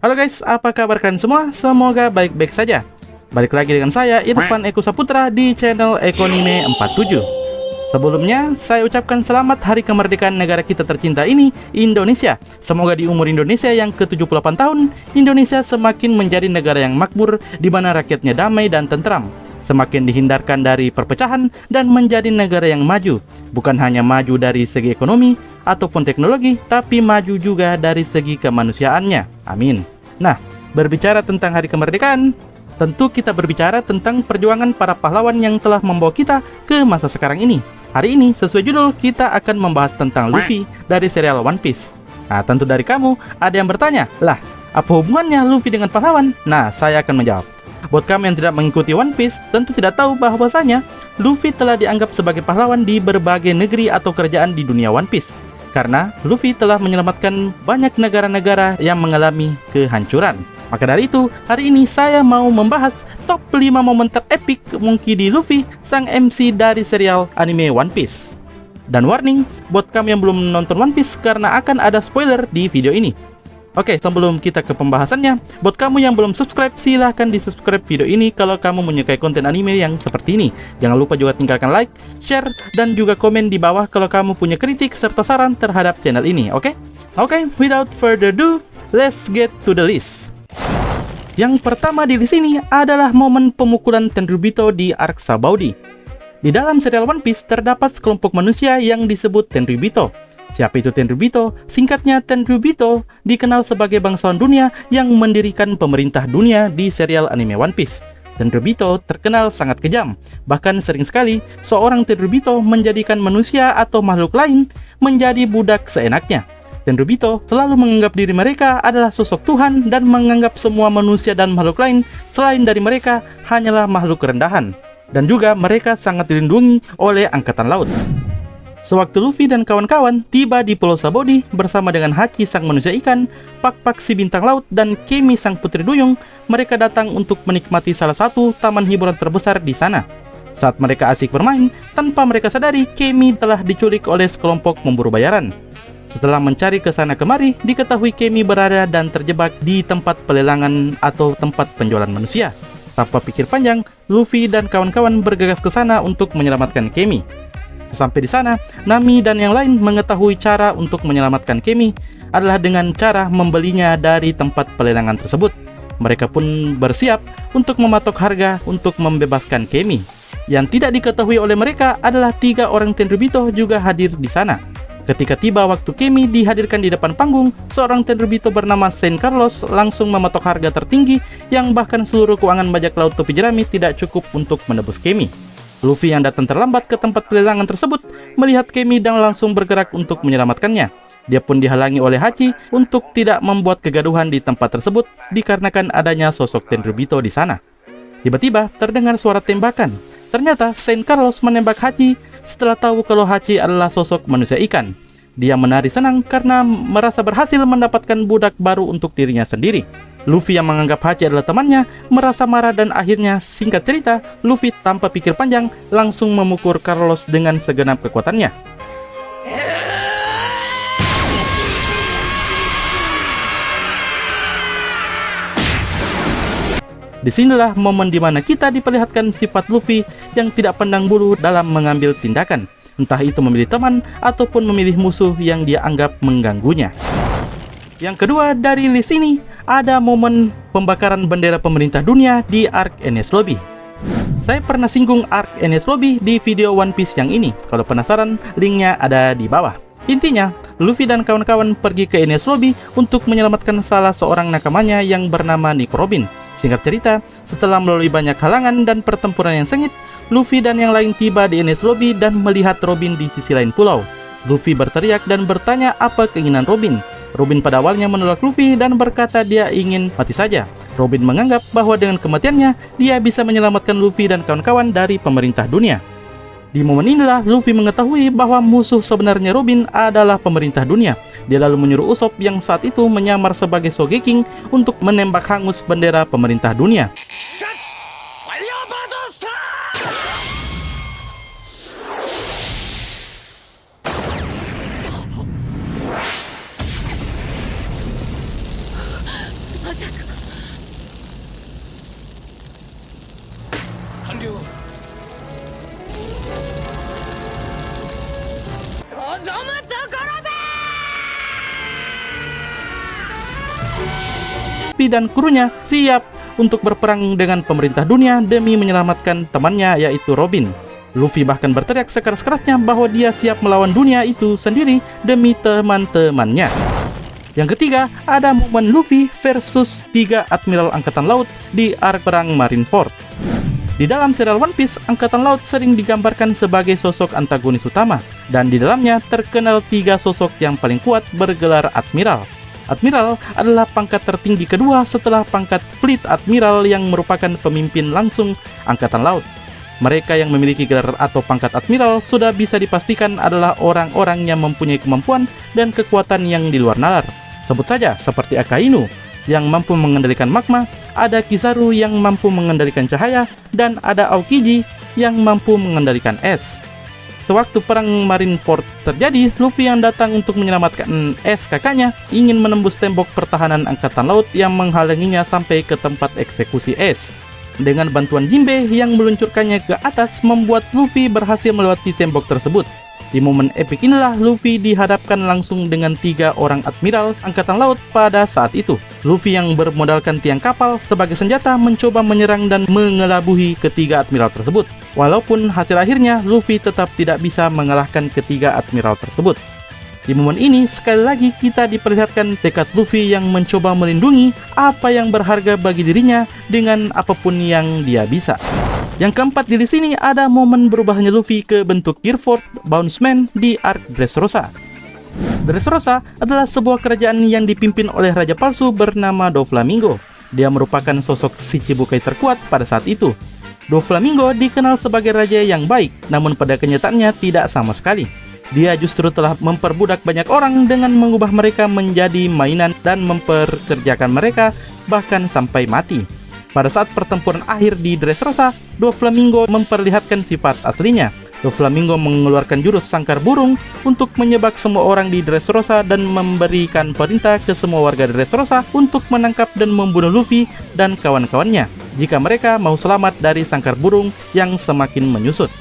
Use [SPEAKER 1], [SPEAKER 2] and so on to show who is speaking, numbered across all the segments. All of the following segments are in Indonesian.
[SPEAKER 1] Halo guys, apa kabar kalian semua? Semoga baik-baik saja. Balik lagi dengan saya, Irfan Eko Saputra di channel Ekonime 47. Sebelumnya, saya ucapkan selamat Hari Kemerdekaan negara kita tercinta ini, Indonesia. Semoga di umur Indonesia yang ke-78 tahun, Indonesia semakin menjadi negara yang makmur, di mana rakyatnya damai dan tentram. Semakin dihindarkan dari perpecahan dan menjadi negara yang maju. Bukan hanya maju dari segi ekonomi ataupun teknologi, tapi maju juga dari segi kemanusiaannya. Amin. Nah, berbicara tentang Hari Kemerdekaan, tentu kita berbicara tentang perjuangan para pahlawan yang telah membawa kita ke masa sekarang ini. Hari ini, sesuai judul, kita akan membahas tentang Luffy dari serial One Piece. Nah, tentu dari kamu, ada yang bertanya, lah, apa hubungannya Luffy dengan pahlawan? Nah, saya akan menjawab. Buat kamu yang tidak mengikuti One Piece, tentu tidak tahu bahwasanya Luffy telah dianggap sebagai pahlawan di berbagai negeri atau kerajaan di dunia One Piece. Karena Luffy telah menyelamatkan banyak negara-negara yang mengalami kehancuran. Maka dari itu, hari ini saya mau membahas top 5 momen terepik Monkey D. Luffy, sang MC dari serial anime One Piece. Dan warning, buat kamu yang belum nonton One Piece karena akan ada spoiler di video ini. Oke, sebelum kita ke pembahasannya, buat kamu yang belum subscribe, silahkan di subscribe video ini kalau kamu menyukai konten anime yang seperti ini. Jangan lupa juga tinggalkan like, share, dan juga komen di bawah kalau kamu punya kritik serta saran terhadap channel ini, oke? Oke, without further ado, let's get to the list. Yang pertama di list ini adalah momen pemukulan Tenryubito di Arc Sabaody. Di dalam serial One Piece terdapat sekelompok manusia yang disebut Tenryubito. Siapa itu Tenryubito? Singkatnya, Tenryubito dikenal sebagai bangsawan dunia yang mendirikan pemerintah dunia di serial anime One Piece. Tenryubito terkenal sangat kejam. Bahkan sering sekali seorang Tenryubito menjadikan manusia atau makhluk lain menjadi budak seenaknya. Tenryubito selalu menganggap diri mereka adalah sosok Tuhan dan menganggap semua manusia dan makhluk lain selain dari mereka hanyalah makhluk rendahan. Dan juga mereka sangat dilindungi oleh angkatan laut. Sewaktu Luffy dan kawan-kawan tiba di Pulau Sabaody bersama dengan Hachi sang manusia ikan, Pak-Pak si bintang laut, dan Kemi sang putri duyung, mereka datang untuk menikmati salah satu taman hiburan terbesar di sana. Saat mereka asik bermain, tanpa mereka sadari, Kemi telah diculik oleh sekelompok pemburu bayaran. Setelah mencari ke sana kemari, diketahui Kemi berada dan terjebak di tempat pelelangan atau tempat penjualan manusia. Tanpa pikir panjang, Luffy dan kawan-kawan bergegas ke sana untuk menyelamatkan Kemi. Sampai di sana, Nami dan yang lain mengetahui cara untuk menyelamatkan Kemi adalah dengan cara membelinya dari tempat pelelangan tersebut. Mereka pun bersiap untuk mematok harga untuk membebaskan Kemi. Yang tidak diketahui oleh mereka adalah 3 orang Tenryubito juga hadir di sana. Ketika tiba waktu Kemi dihadirkan di depan panggung, seorang Tenryubito bernama Saint Carlos langsung mematok harga tertinggi yang bahkan seluruh keuangan bajak laut topi jerami tidak cukup untuk menebus Kemi. Luffy yang datang terlambat ke tempat pelelangan tersebut melihat Kemi dan langsung bergerak untuk menyelamatkannya. Dia pun dihalangi oleh Hachi untuk tidak membuat kegaduhan di tempat tersebut dikarenakan adanya sosok Tenryubito di sana. Tiba-tiba terdengar suara tembakan. Ternyata Saint Carlos menembak Hachi setelah tahu kalau Hachi adalah sosok manusia ikan. Dia menari senang karena merasa berhasil mendapatkan budak baru untuk dirinya sendiri. Luffy yang menganggap Hachi adalah temannya merasa marah dan akhirnya, singkat cerita, Luffy tanpa pikir panjang langsung memukul Carlos dengan segenap kekuatannya. Disinilah momen dimana kita diperlihatkan sifat Luffy yang tidak pandang bulu dalam mengambil tindakan, entah itu memilih teman ataupun memilih musuh yang dia anggap mengganggunya. Yang kedua dari list ini ada momen pembakaran bendera pemerintah dunia di Arc Enies Lobby. Saya pernah singgung Arc Enies Lobby di video One Piece yang ini. Kalau penasaran, linknya ada di bawah. Intinya, Luffy dan kawan-kawan pergi ke Enies Lobby untuk menyelamatkan salah seorang nakamanya yang bernama Nico Robin. Singkat cerita, setelah melalui banyak halangan dan pertempuran yang sengit, Luffy dan yang lain tiba di Enies Lobby dan melihat Robin di sisi lain pulau. Luffy berteriak dan bertanya apa keinginan Robin. Robin pada awalnya menolak Luffy dan berkata dia ingin mati saja. Robin menganggap bahwa dengan kematiannya, dia bisa menyelamatkan Luffy dan kawan-kawan dari pemerintah dunia. Di momen inilah Luffy mengetahui bahwa musuh sebenarnya Robin adalah pemerintah dunia. Dia lalu menyuruh Usopp yang saat itu menyamar sebagai Sogeking untuk menembak hangus bendera pemerintah dunia. Luffy dan krunya siap untuk berperang dengan pemerintah dunia demi menyelamatkan temannya, yaitu Robin. Luffy bahkan berteriak sekeras-kerasnya bahwa dia siap melawan dunia itu sendiri demi teman-temannya. Yang ketiga, ada momen Luffy versus 3 Admiral Angkatan Laut di arc perang Marineford. Di dalam serial One Piece, Angkatan Laut sering digambarkan sebagai sosok antagonis utama, dan di dalamnya terkenal 3 sosok yang paling kuat bergelar Admiral. Admiral adalah pangkat tertinggi kedua setelah pangkat Fleet Admiral yang merupakan pemimpin langsung Angkatan Laut. Mereka yang memiliki gelar atau pangkat Admiral sudah bisa dipastikan adalah orang-orang yang mempunyai kemampuan dan kekuatan yang di luar nalar. Sebut saja seperti Akainu yang mampu mengendalikan magma, ada Kizaru yang mampu mengendalikan cahaya, dan ada Aokiji yang mampu mengendalikan es. Sewaktu perang Marineford terjadi, Luffy yang datang untuk menyelamatkan es kakaknya ingin menembus tembok pertahanan Angkatan Laut yang menghalanginya sampai ke tempat eksekusi es. Dengan bantuan Jinbe yang meluncurkannya ke atas membuat Luffy berhasil melewati tembok tersebut. Di momen epik inilah Luffy dihadapkan langsung dengan 3 orang Admiral Angkatan Laut pada saat itu. Luffy yang bermodalkan tiang kapal sebagai senjata mencoba menyerang dan mengelabuhi ketiga Admiral tersebut. Walaupun hasil akhirnya Luffy tetap tidak bisa mengalahkan ketiga Admiral tersebut. Di momen ini sekali lagi kita diperlihatkan tekad Luffy yang mencoba melindungi apa yang berharga bagi dirinya dengan apapun yang dia bisa. Yang keempat di sini ada momen berubahnya Luffy ke bentuk Gearforce Bounceman di arc Dressrosa. Dressrosa adalah sebuah kerajaan yang dipimpin oleh raja palsu bernama Doflamingo. Dia merupakan sosok Shichibukai terkuat pada saat itu. Doflamingo dikenal sebagai raja yang baik, namun pada kenyataannya tidak sama sekali. Dia justru telah memperbudak banyak orang dengan mengubah mereka menjadi mainan dan memperkerjakan mereka bahkan sampai mati. Pada saat pertempuran akhir di Dressrosa, Doflamingo memperlihatkan sifat aslinya. Doflamingo mengeluarkan jurus sangkar burung untuk menyebak semua orang di Dressrosa dan memberikan perintah ke semua warga Dressrosa untuk menangkap dan membunuh Luffy dan kawan-kawannya jika mereka mau selamat dari sangkar burung yang semakin menyusut.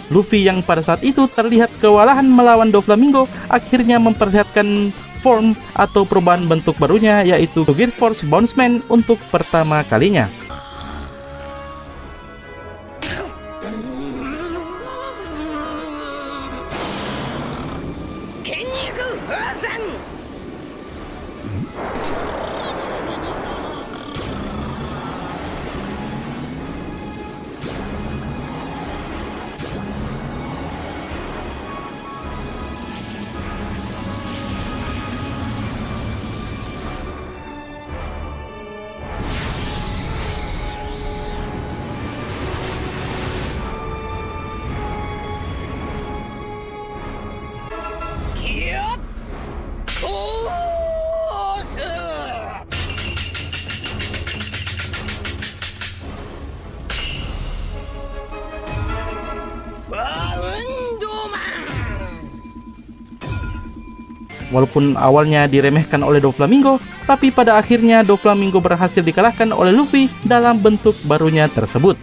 [SPEAKER 1] Luffy yang pada saat itu terlihat kewalahan melawan Doflamingo akhirnya memperlihatkan form atau perubahan bentuk barunya, yaitu Gearforce Bounceman untuk pertama kalinya. Walaupun awalnya diremehkan oleh Doflamingo, tapi pada akhirnya Doflamingo berhasil dikalahkan oleh Luffy dalam bentuk barunya tersebut.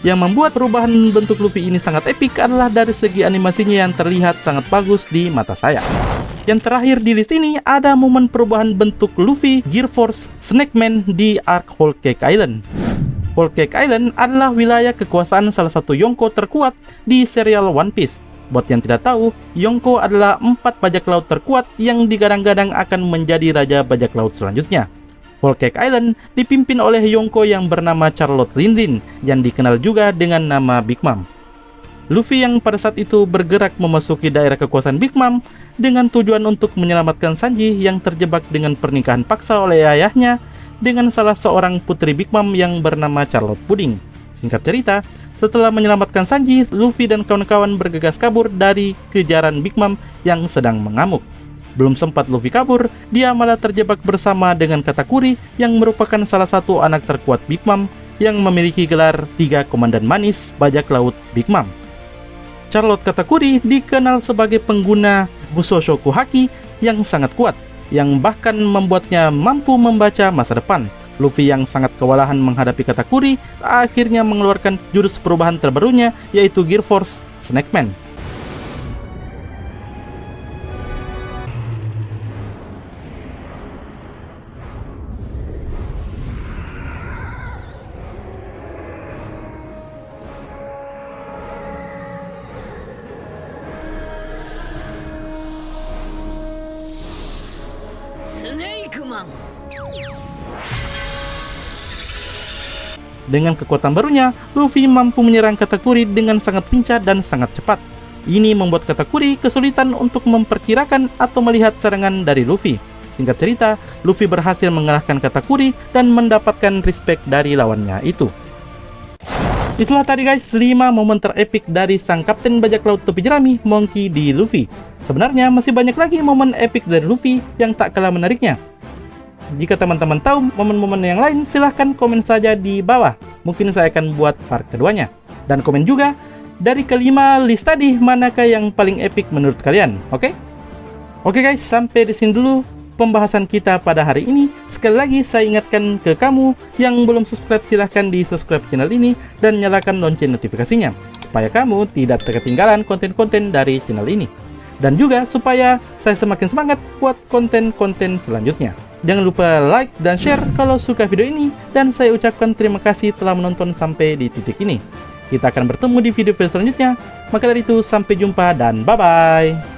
[SPEAKER 1] Yang membuat perubahan bentuk Luffy ini sangat epik adalah dari segi animasinya yang terlihat sangat bagus di mata saya. Yang terakhir di sini ada momen perubahan bentuk Luffy Gearforce Snakeman di arc Whole Cake Island. Whole Cake Island adalah wilayah kekuasaan salah satu Yonko terkuat di serial One Piece. Buat yang tidak tahu, Yonko adalah 4 bajak laut terkuat yang digadang-gadang akan menjadi raja bajak laut selanjutnya. Whole Cake Island dipimpin oleh Yonko yang bernama Charlotte Lindin, yang dikenal juga dengan nama Big Mom. Luffy yang pada saat itu bergerak memasuki daerah kekuasaan Big Mom dengan tujuan untuk menyelamatkan Sanji yang terjebak dengan pernikahan paksa oleh ayahnya dengan salah seorang putri Big Mom yang bernama Charlotte Pudding. Singkat cerita, setelah menyelamatkan Sanji, Luffy dan kawan-kawan bergegas kabur dari kejaran Big Mom yang sedang mengamuk. Belum sempat Luffy kabur, dia malah terjebak bersama dengan Katakuri yang merupakan salah satu anak terkuat Big Mom yang memiliki gelar 3 Komandan Manis Bajak Laut Big Mom. Charlotte Katakuri dikenal sebagai pengguna Busoshoku Haki yang sangat kuat, yang bahkan membuatnya mampu membaca masa depan. Luffy yang sangat kewalahan menghadapi Katakuri akhirnya mengeluarkan jurus perubahan terbarunya, yaitu Gear Force Snakeman. Dengan kekuatan barunya, Luffy mampu menyerang Katakuri dengan sangat lincah dan sangat cepat. Ini membuat Katakuri kesulitan untuk memperkirakan atau melihat serangan dari Luffy. Singkat cerita, Luffy berhasil mengalahkan Katakuri dan mendapatkan respect dari lawannya itu. Itulah tadi guys, 5 momen terepik dari sang Kapten Bajak Laut Topi Jerami, Monkey D. Luffy. Sebenarnya masih banyak lagi momen epik dari Luffy yang tak kalah menariknya. Jika teman-teman tahu momen-momen yang lain, silahkan komen saja di bawah. Mungkin saya akan buat part keduanya. Dan komen juga, dari kelima list tadi, manakah yang paling epic menurut kalian, oke? Oke guys, sampai di sini dulu pembahasan kita pada hari ini. Sekali lagi saya ingatkan ke kamu yang belum subscribe, silahkan di subscribe channel ini dan nyalakan lonceng notifikasinya, supaya kamu tidak ketinggalan konten-konten dari channel ini. Dan juga supaya saya semakin semangat buat konten-konten selanjutnya. Jangan lupa like dan share kalau suka video ini, dan saya ucapkan terima kasih telah menonton sampai di titik ini. Kita akan bertemu di video-video selanjutnya. Maka dari itu, sampai jumpa dan bye-bye.